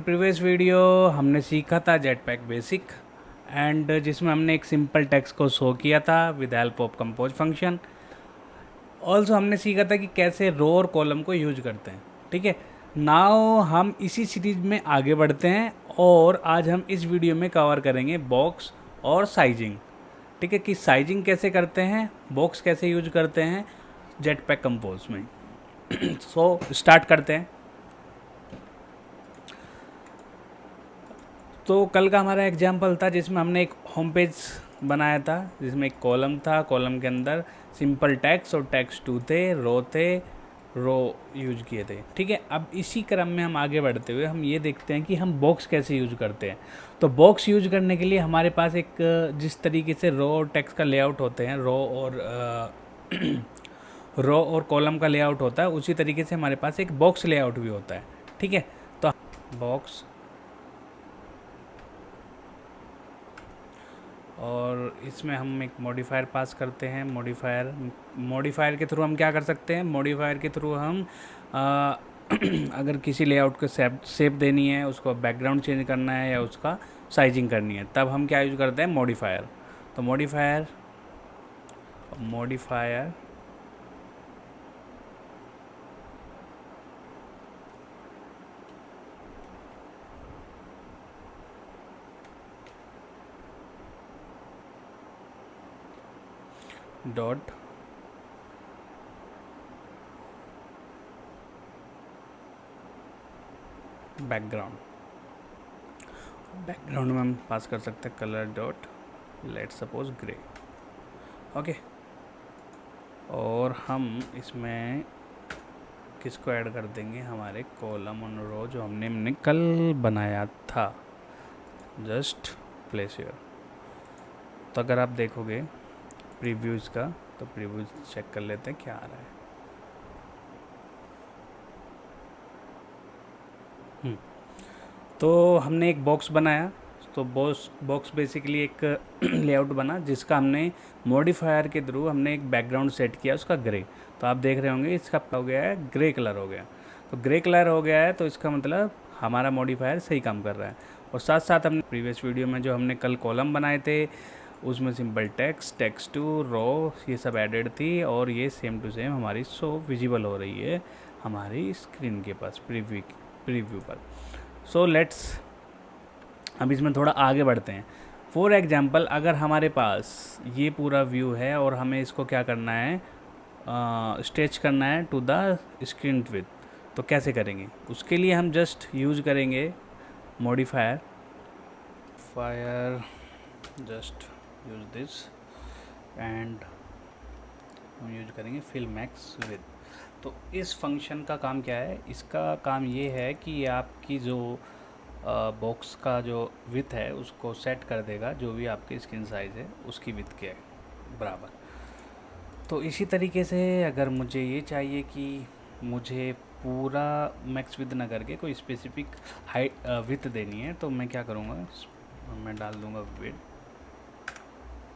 Previous video हमने सीखा था जेटपैक बेसिक एंड जिसमें हमने एक सिंपल टेक्स्ट को शो किया था with help of compose function. Also हमने सीखा था कि कैसे रो और कॉलम को यूज करते हैं। ठीक है, नाउ हम इसी सीरीज में आगे बढ़ते हैं और आज हम इस वीडियो में कवर करेंगे बॉक्स और साइजिंग। ठीक है, कि साइजिंग कैसे करते हैं, बॉक्स कैसे यूज करते हैं जेटपैक कंपोज में। सो स्टार्ट करते हैं। तो कल का हमारा एग्जाम्पल था जिसमें हमने एक होम पेज बनाया था जिसमें एक कॉलम था, कॉलम के अंदर सिंपल टेक्स्ट और टेक्स्ट टू थे, रो यूज किए थे। ठीक है, अब इसी क्रम में हम आगे बढ़ते हुए हम ये देखते हैं कि हम बॉक्स कैसे यूज करते हैं। तो बॉक्स यूज करने के लिए हमारे पास एक जिस तरीके से रो और टेक्स्ट का लेआउट होते हैं, रो और कॉलम का लेआउट होता है, उसी तरीके से हमारे पास एक बॉक्स लेआउट भी होता है। ठीक है, तो बॉक्स और इसमें हम एक मॉडिफायर पास करते हैं। मॉडिफायर के थ्रू हम क्या कर सकते हैं, मॉडिफायर के थ्रू हम अगर किसी लेआउट को शेप देनी है, उसको बैकग्राउंड चेंज करना है या उसका साइजिंग करनी है, तब हम क्या यूज़ करते हैं, मॉडिफायर। तो modifier modifier dot background background में हम पास कर सकते हैं colour dot let suppose grey. Okay, और हम इसमें किसको ऐड कर देंगे, हमारे कॉलम और रो जो हमने कल बनाया था। Just place here. तो अगर आप देखोगे प्रीव्यूज़ का, तो प्रीव्यूज़ चेक कर लेते हैं क्या आ रहा है। तो हमने एक बॉक्स बनाया। तो बॉक्स बेसिकली एक लेआउट बना जिसका हमने मॉडिफायर के थ्रू हमने एक बैकग्राउंड सेट किया उसका ग्रे। तो आप देख रहे होंगे इसका हो गया है ग्रे कलर हो गया। तो ग्रे कलर हो गया है तो इसका मतलब हमारा मॉडिफायर सही काम कर रहा है। और साथ साथ हमने प्रीवियस वीडियो में जो हमने कल कॉलम बनाए थे उसमें सिंपल टेक्स्ट टू रो ये सब एडेड थी और ये सेम टू सेम हमारी शो विजिबल हो रही है हमारी स्क्रीन के पास प्रीव्यू पर। सो लेट्स अब इसमें थोड़ा आगे बढ़ते हैं। फॉर एग्जांपल अगर हमारे पास ये पूरा व्यू है और हमें इसको क्या करना है, स्ट्रेच करना है टू द स्क्रीन विड्थ, तो कैसे करेंगे, उसके लिए हम जस्ट यूज करेंगे modifier just use this and हम यूज करेंगे फिल मैक्स विद। तो इस फंक्शन का काम क्या है, इसका काम ये है कि आपकी जो बॉक्स का जो विथ है उसको सेट कर देगा, जो भी आपकी स्क्रीन साइज़ है उसकी विथ के बराबर। तो इसी तरीके से अगर मुझे ये चाहिए कि मुझे पूरा मैक्स विथ ना करके कोई स्पेसिफिक हाइट विथ देनी है, तो मैं क्या करूँगा, मैं डाल दूँगा विथ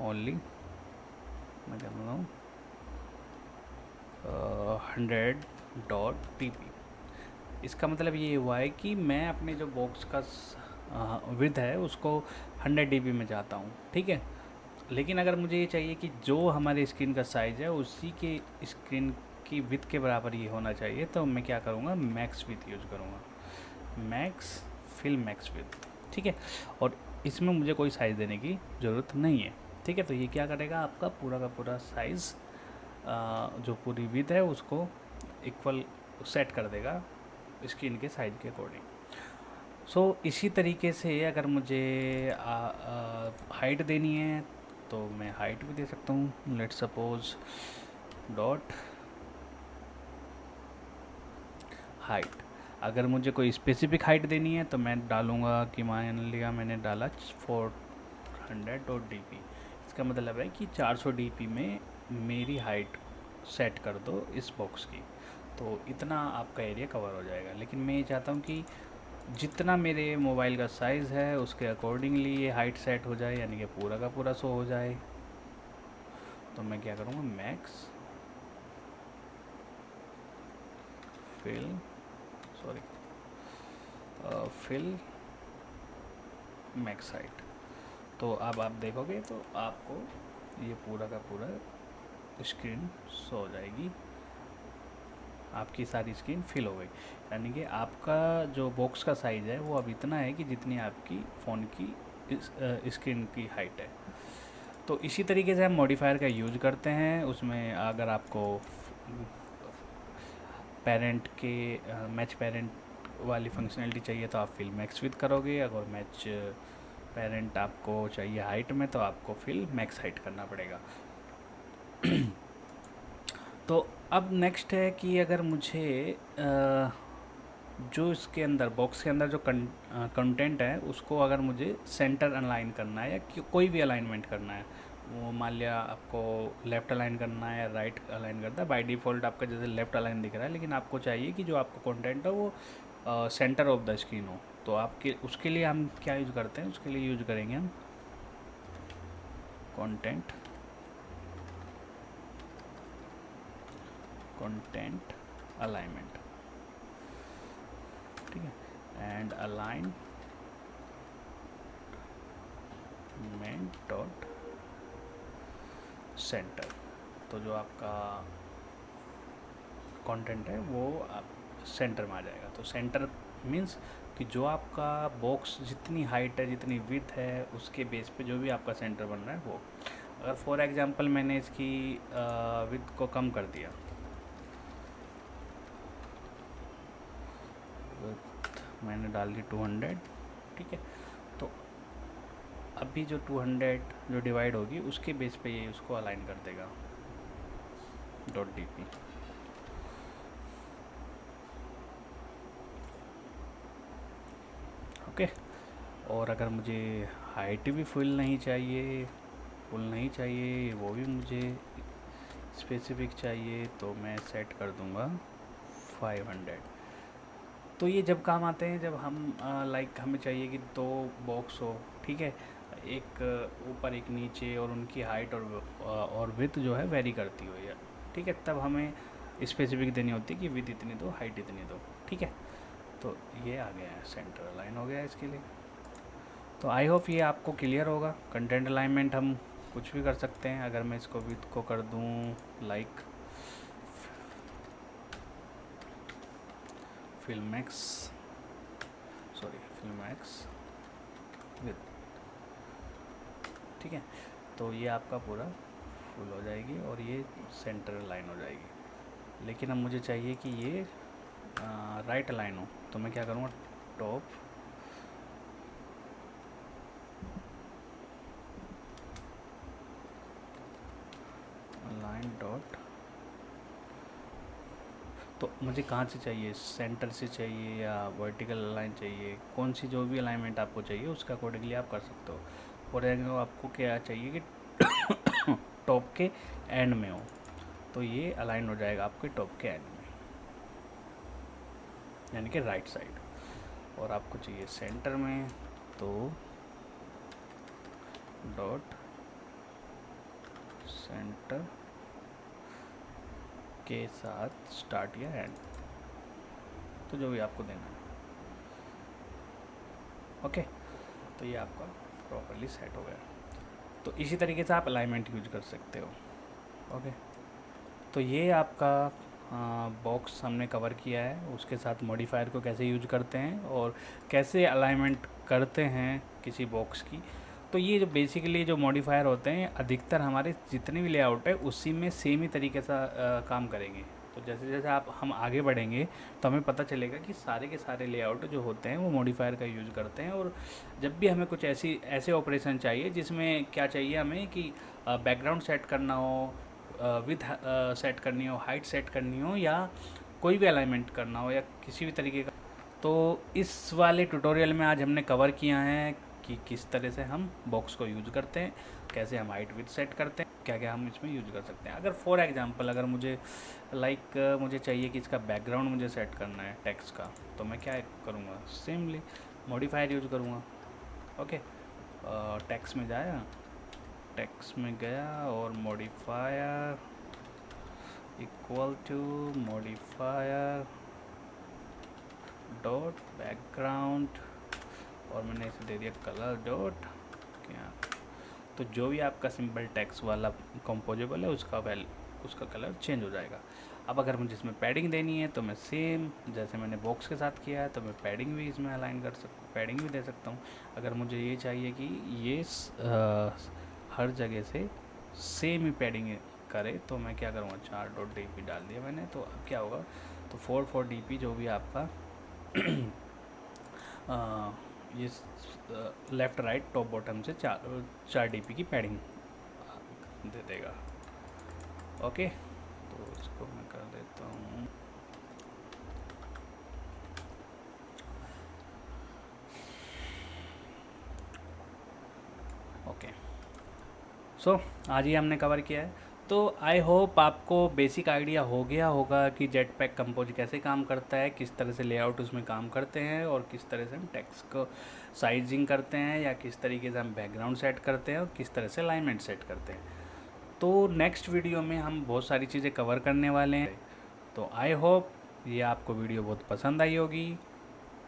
ओनली, मैं क्या बोल रहा हूँ 100.tp। इसका मतलब ये हुआ है कि मैं अपने जो बॉक्स का विथ है उसको 100 dp में चाहता हूँ। ठीक है, लेकिन अगर मुझे ये चाहिए कि जो हमारे स्क्रीन का साइज़ है उसी के स्क्रीन की विथ के बराबर ये होना चाहिए, तो मैं क्या करूँगा, मैक्स विथ यूज़ करूँगा, मैक्स विथ। ठीक है, और इसमें मुझे कोई साइज़ देने की ज़रूरत नहीं है। ठीक है, तो ये क्या करेगा, आपका पूरा का पूरा साइज़ जो पूरी विथ है उसको इक्वल सेट कर देगा स्क्रीन के साइज के अकॉर्डिंग। सो इसी तरीके से अगर मुझे हाइट देनी है तो मैं हाइट भी दे सकता हूँ। Let suppose dot height. अगर मुझे कोई स्पेसिफिक हाइट देनी है तो मैं डालूँगा कि मान लिया मैंने डाला 400.dp। इसका मतलब है कि 400 dp में मेरी हाइट सेट कर दो इस बॉक्स की, तो इतना आपका एरिया कवर हो जाएगा। लेकिन मैं ये चाहता हूँ कि जितना मेरे मोबाइल का साइज़ है उसके अकॉर्डिंगली ये हाइट सेट हो जाए, यानी कि पूरा का पूरा शो हो जाए। तो मैं क्या करूँगा, max fill sorry fill max height. तो अब आप देखोगे तो आपको ये पूरा का पूरा स्क्रीन शो हो जाएगी, आपकी सारी स्क्रीन फिल हो गई। यानी कि आपका जो बॉक्स का साइज़ है वो अब इतना है कि जितनी आपकी फ़ोन की स्क्रीन की हाइट है। तो इसी तरीके से हम मॉडिफायर का यूज करते हैं। उसमें अगर आपको पेरेंट के मैच पेरेंट वाली फंक्शनलिटी चाहिए तो आप फिल मैक्स विद करोगे, अगर मैच पेरेंट आपको चाहिए हाइट में तो आपको फिल मैक्स हाइट करना पड़ेगा। तो अब नेक्स्ट है कि अगर मुझे जो इसके अंदर बॉक्स के अंदर जो कंटेंट है उसको अगर मुझे सेंटर अलाइन करना है या कोई भी अलाइनमेंट करना है, वो मान लिया आपको लेफ़्ट अलाइन करना है या राइट अलाइन करना है, बाय डिफ़ॉल्ट आपका जैसे लेफ़्ट अलाइन दिख रहा है, लेकिन आपको चाहिए कि जो आपका कंटेंट है वो सेंटर ऑफ द स्क्रीन हो। तो आपके उसके लिए हम क्या यूज़ करते हैं, उसके लिए यूज़ करेंगे हम कंटेंट अलाइनमेंट, ठीक है, एंड अलाइनमेंट डॉट सेंटर। तो जो आपका कंटेंट है वो आप सेंटर में आ जाएगा। तो सेंटर मीन्स कि जो आपका बॉक्स जितनी हाइट है जितनी विड्थ है उसके बेस पे जो भी आपका सेंटर बन रहा है वो। अगर फॉर एग्जांपल मैंने इसकी विड्थ को कम कर दिया, विड्थ मैंने डाल दी 200, ठीक है, तो अभी जो 200 जो डिवाइड होगी उसके बेस पे ये उसको अलाइन कर देगा डॉट डी पी। ओके। और अगर मुझे हाइट भी फुल नहीं चाहिए, वो भी मुझे स्पेसिफिक चाहिए, तो मैं सेट कर दूंगा 500। तो ये जब काम आते हैं जब हम लाइक हमें चाहिए कि दो बॉक्स हो, ठीक है, एक ऊपर एक नीचे और उनकी हाइट और विड्थ जो है वेरी करती हो या, ठीक है, तब हमें स्पेसिफिक देनी होती है कि विड्थ इतनी दो हाइट इतनी दो, ठीक है। तो ये आ गया है, सेंटर अलाइन हो गया है इसके लिए। तो आई होप ये आपको क्लियर होगा। कंटेंट अलाइनमेंट हम कुछ भी कर सकते हैं। अगर मैं इसको विड्थ को कर दूँ लाइक फिल्मैक्स विथ, ठीक है, तो ये आपका पूरा फुल हो जाएगी और ये सेंटर लाइन हो जाएगी। लेकिन अब मुझे चाहिए कि ये राइट लाइन हो, तो मैं क्या करूँगा, टॉप लाइन डॉट, तो मुझे कहाँ से चाहिए, सेंटर से चाहिए या वर्टिकल लाइन चाहिए, कौन सी जो भी अलाइनमेंट आपको चाहिए उसका अकॉर्डिंगली आप कर सकते हो। फॉर एग्जाम्पल आपको क्या चाहिए कि टॉप के एंड में हो, तो ये अलाइन हो जाएगा आपके टॉप के एंड में, यानी कि राइट साइड। और आपको चाहिए सेंटर में, तो डॉट सेंटर के साथ स्टार्ट या एंड, तो जो भी आपको देना है। ओके, तो ये आपका प्रॉपर्ली सेट हो गया। तो इसी तरीके से आप अलाइनमेंट यूज कर सकते हो। ओके, तो ये आपका बॉक्स हमने कवर किया है, उसके साथ मॉडिफायर को कैसे यूज करते हैं और कैसे अलाइनमेंट करते हैं किसी बॉक्स की। तो ये जो बेसिकली जो मॉडिफायर होते हैं अधिकतर हमारे जितने भी लेआउट है उसी में सेम ही तरीके से काम करेंगे। तो जैसे जैसे आप हम आगे बढ़ेंगे तो हमें पता चलेगा कि सारे के सारे लेआउट जो होते हैं वो मॉडिफायर का यूज़ करते हैं। और जब भी हमें कुछ ऐसे ऑपरेशन चाहिए जिसमें क्या चाहिए हमें कि बैकग्राउंड सेट करना हो, विथ सेट करनी हो, हाइट सेट करनी हो, या कोई भी अलाइनमेंट करना हो या किसी भी तरीके का, तो इस वाले ट्यूटोरियल में आज हमने कवर किया है कि किस तरह से हम बॉक्स को यूज़ करते हैं, कैसे हम हाइट विथ सेट करते हैं, क्या क्या हम इसमें यूज़ कर सकते हैं। अगर फॉर एग्जांपल अगर मुझे मुझे चाहिए कि इसका बैकग्राउंड मुझे सेट करना है टेक्स्ट का, तो मैं क्या करूँगा, सिंपली मॉडिफायर यूज़ करूँगा। ओके, टेक्स्ट में जाया, टेक्स्ट में गया और modifier equal to modifier dot background और मैंने इसे दे दिया कलर डॉट क्या। तो जो भी आपका सिंपल टेक्स्ट वाला कंपोजेबल है उसका कलर चेंज हो जाएगा। अब अगर मुझे इसमें पैडिंग देनी है तो मैं सेम जैसे मैंने बॉक्स के साथ किया है तो मैं पैडिंग भी इसमें अलाइन कर सकता पैडिंग भी दे सकता हूँ। अगर मुझे ये चाहिए कि ये हर जगह से सेम ही पैडिंग करे तो मैं क्या करूँगा, 4.dp डाल दिया मैंने। तो अब क्या होगा, तो 4.4 dp जो भी आपका ये लेफ़्ट राइट टॉप बॉटम से 4 dp की पैडिंग दे देगा। ओके, तो इसको मैं कर देता हूँ। ओके, सो आज ही हमने कवर किया है। तो आई होप आपको बेसिक आइडिया हो गया होगा कि जेट पैक कंपोज कैसे काम करता है, किस तरह से लेआउट उसमें काम करते हैं और किस तरह से हम टेक्स्ट को साइजिंग करते हैं या किस तरीके से हम बैकग्राउंड सेट करते हैं और किस तरह से अलाइनमेंट सेट करते हैं। तो नेक्स्ट वीडियो में हम बहुत सारी चीज़ें कवर करने वाले हैं। तो आई होप ये आपको वीडियो बहुत पसंद आई होगी।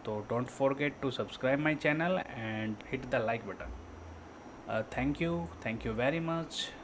तो don't forget to subscribe my channel and hit the like button. Thank you very much.